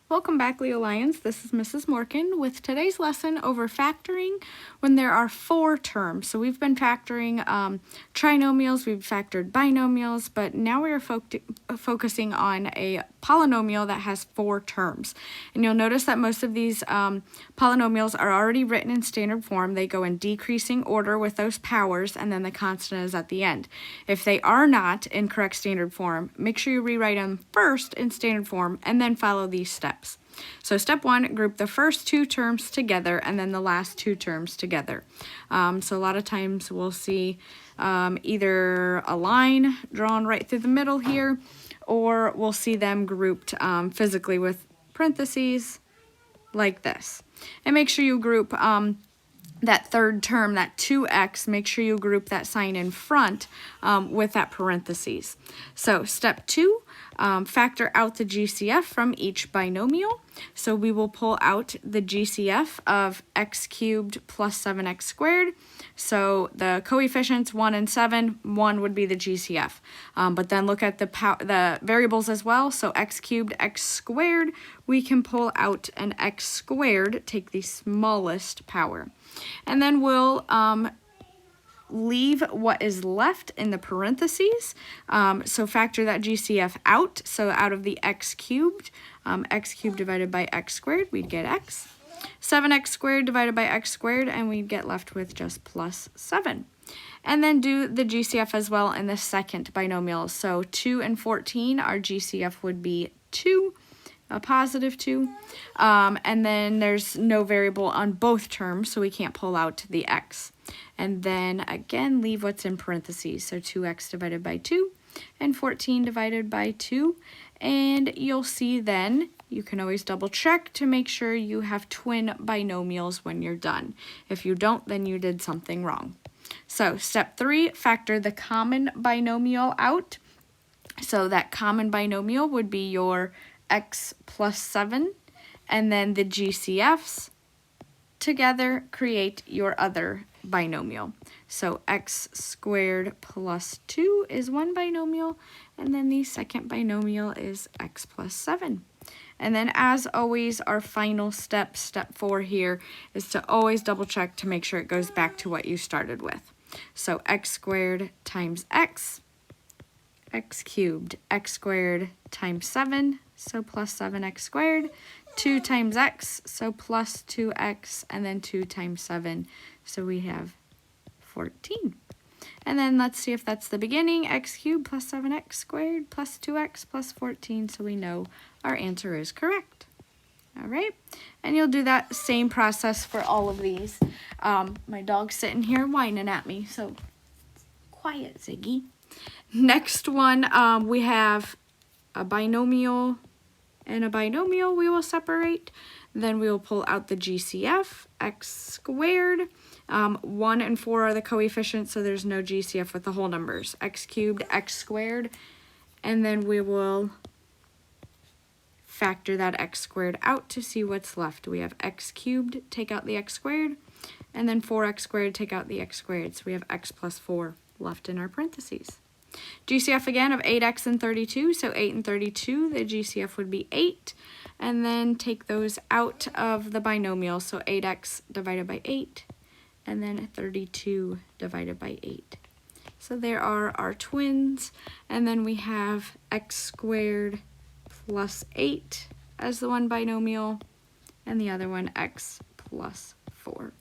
Welcome back, Leo Lions. This is Mrs. Morgan with today's lesson over factoring when there are four terms. So we've been factoring trinomials, we've factored binomials, but now we are focusing on a polynomial that has four terms. And you'll notice that most of these polynomials are already written in standard form. They go in decreasing order with those powers, and then the constant is at the end. If they are not in correct standard form, make sure you rewrite them first in standard form and then follow these steps. So step one, group the first two terms together and then the last two terms together. So a lot of times we'll see either a line drawn right through the middle here, or we'll see them grouped physically with parentheses like this. And make sure you group that third term, that 2x, make sure you group that sign in front with that parentheses. So step two, factor out the GCF from each binomial. So we will pull out the GCF of x cubed plus 7x squared. So the coefficients 1 and 7, 1 would be the GCF. But then look at the variables as well. So x cubed, x squared, we can pull out an x squared, take the smallest power. And then we'll leave what is left in the parentheses. So factor that GCF out. So out of the x cubed divided by x squared, we'd get x. 7x squared divided by x squared, and we'd get left with just plus 7. And then do the GCF as well in the second binomial. So 2 and 14, our GCF would be 2. A positive 2, and then there's no variable on both terms, so we can't pull out the x. And then again, leave what's in parentheses, so 2x divided by 2 and 14 divided by 2, and you'll see then, you can always double check to make sure you have twin binomials when you're done. If you don't, then you did something wrong. So step 3, factor the common binomial out. So that common binomial would be your x plus 7, and then the GCFs together create your other binomial. So x squared plus 2 is one binomial, and then the second binomial is x plus 7. And then as always, our final step, step 4 here, is to always double check to make sure it goes back to what you started with. So x squared times x cubed, x squared times 7, so plus 7x squared, 2 times x, so plus 2x, and then 2 times 7, so we have 14. And then let's see if that's the beginning, x cubed plus 7x squared plus 2x plus 14, so we know our answer is correct. All right, and you'll do that same process for all of these. My dog's sitting here whining at me, so quiet, Ziggy. Next one, we have a binomial and a binomial we will separate. Then we will pull out the GCF, x squared. 1 and 4 are the coefficients, so there's no GCF with the whole numbers. X cubed, x squared. And then we will factor that x squared out to see what's left. We have x cubed, take out the x squared, and then 4x squared, take out the x squared. So we have x plus 4 left in our parentheses. GCF again of 8x and 32, so 8 and 32, the GCF would be 8, and then take those out of the binomial, so 8x divided by 8, and then 32 divided by 8. So there are our twins, and then we have x squared plus 8 as the one binomial, and the other one x plus 4.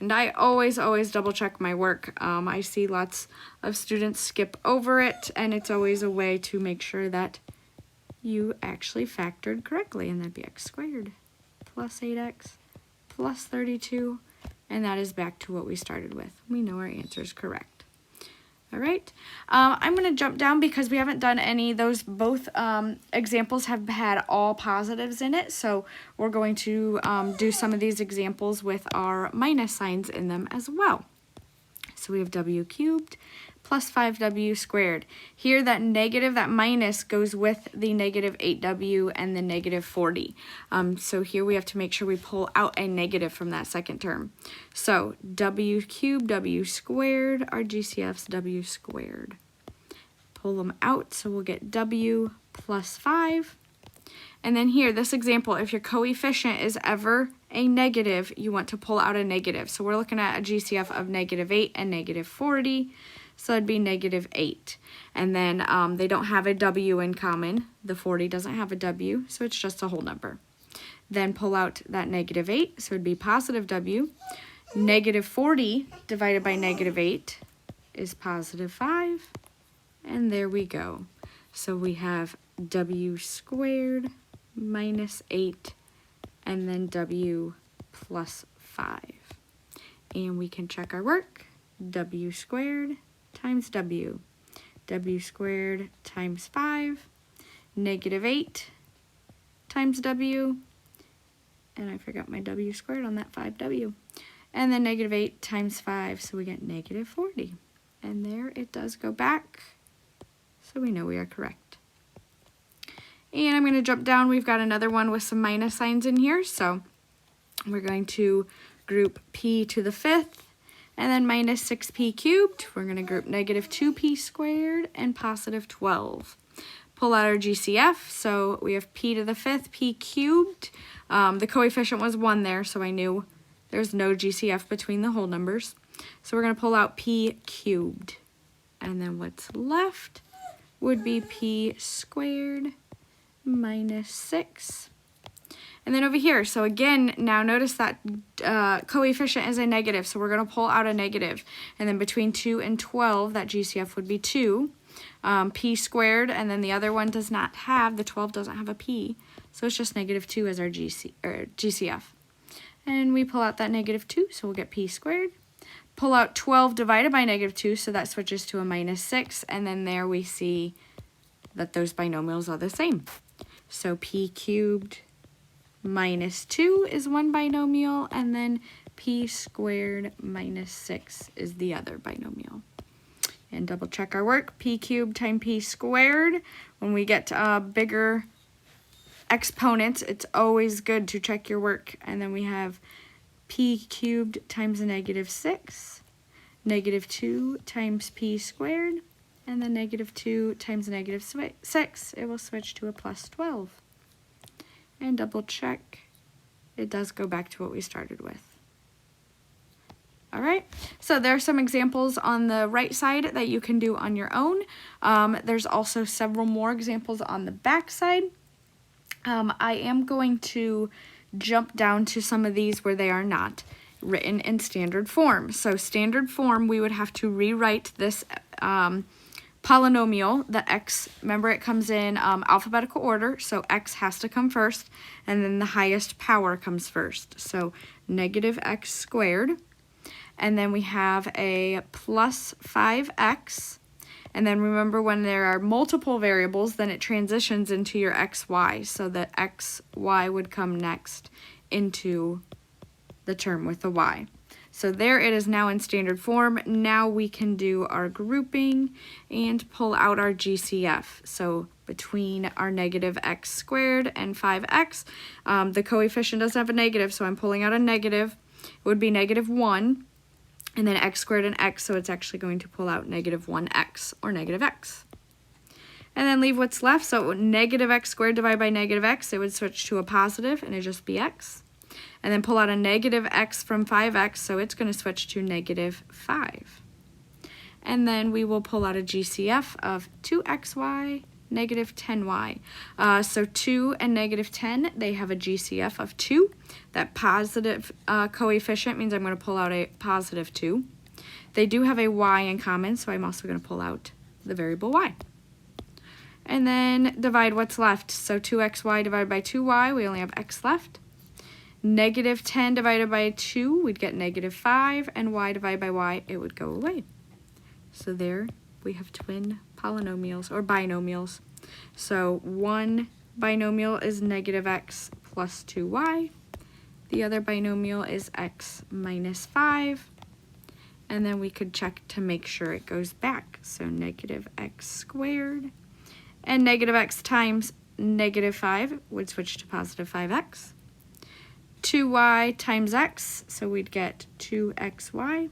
And I always double check my work. I see lots of students skip over it, and it's always a way to make sure that you actually factored correctly, and that'd be x squared plus 8x plus 32, and that is back to what we started with. We know our answer is correct. All right, I'm going to jump down because we haven't done any. Both examples have had all positives in it, so we're going to do some of these examples with our minus signs in them as well. So we have w cubed plus 5w squared. Here that negative, that minus goes with the negative 8w and the negative 40. So here we have to make sure we pull out a negative from that second term. So w cubed, w squared, our GCF's w squared. Pull them out, so we'll get w plus 5. And then here, this example, if your coefficient is ever a negative, you want to pull out a negative. So we're looking at a GCF of -8 and -40. So it'd be -8. And then they don't have a W in common. The 40 doesn't have a W, so it's just a whole number. Then pull out that -8, so it'd be positive W. -40 divided by -8 is positive 5. And there we go. So we have W squared minus 8, and then W plus 5. And we can check our work. W squared times W. W squared times 5. -8 times W. And I forgot my W squared on that 5W. And then -8 times 5, so we get -40. And there it does go back. So we know we are correct. And I'm going to jump down. We've got another one with some minus signs in here. So we're going to group p to the 5th, and then minus 6p cubed. We're going to group -2p squared and positive 12. Pull out our GCF. So we have p to the 5th, p cubed. The coefficient was 1 there, so I knew there's no GCF between the whole numbers. So we're going to pull out p cubed. And then what's left would be p squared minus 6. And then over here, so again, now notice that coefficient is a negative, so we're going to pull out a negative. And then between 2 and 12, that GCF would be 2. P squared, and then the other one does not have, the 12 doesn't have a p, so it's just -2 as our GCF. And we pull out that -2, so we'll get p squared. Pull out 12 divided by -2, so that switches to a -6, and then there we see that those binomials are the same. So p cubed minus 2 is one binomial, and then p squared minus 6 is the other binomial. And double check our work. P cubed times p squared. When we get bigger exponents, it's always good to check your work. And then we have p cubed times a -6, -2 times p squared, and then -2 times a -6. It will switch to a plus 12. And double check. It does go back to what we started with. All right, so there are some examples on the right side that you can do on your own. There's also several more examples on the back side. I am going to jump down to some of these where they are not written in standard form. So standard form, we would have to rewrite this polynomial, the x, remember it comes in alphabetical order, so x has to come first, and then the highest power comes first. So -x squared. And then we have a plus 5x. And then remember, when there are multiple variables, then it transitions into your xy. So that xy would come next into the term with the y. So there it is now in standard form. Now we can do our grouping and pull out our GCF. So between our -x squared and 5x, the coefficient doesn't have a negative, so I'm pulling out a negative. It would be -1. And then x squared and x, so it's actually going to pull out -1x or -x. And then leave what's left, so -x squared divided by -x, it would switch to a positive, and it'd just be x. And then pull out a -x from 5x, so it's going to switch to -5. And then we will pull out a GCF of 2xy, -10y. So 2 and -10, they have a GCF of 2. That positive coefficient means I'm going to pull out a positive 2. They do have a y in common, so I'm also going to pull out the variable y. And then divide what's left. So 2xy divided by 2y, we only have x left. -10 divided by 2, we'd get -5, and y divided by y, it would go away. So there we have twin polynomials or binomials. So one binomial is -x plus 2y. The other binomial is x minus 5. And then we could check to make sure it goes back. So -x squared. And -x times -5 would switch to positive 5x. 2y times x, so we'd get 2xy.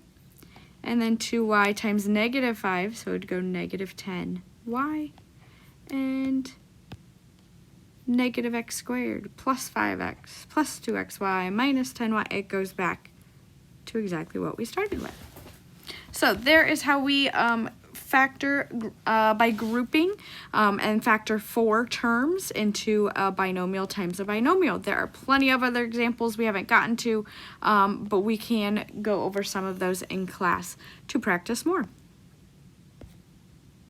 And then 2y times -5, so it would go -10y. And negative x squared plus 5x plus 2xy minus 10y. It goes back to exactly what we started with. So there is how we factor by grouping and factor 4 terms into a binomial times a binomial. There are plenty of other examples we haven't gotten to, but we can go over some of those in class to practice more.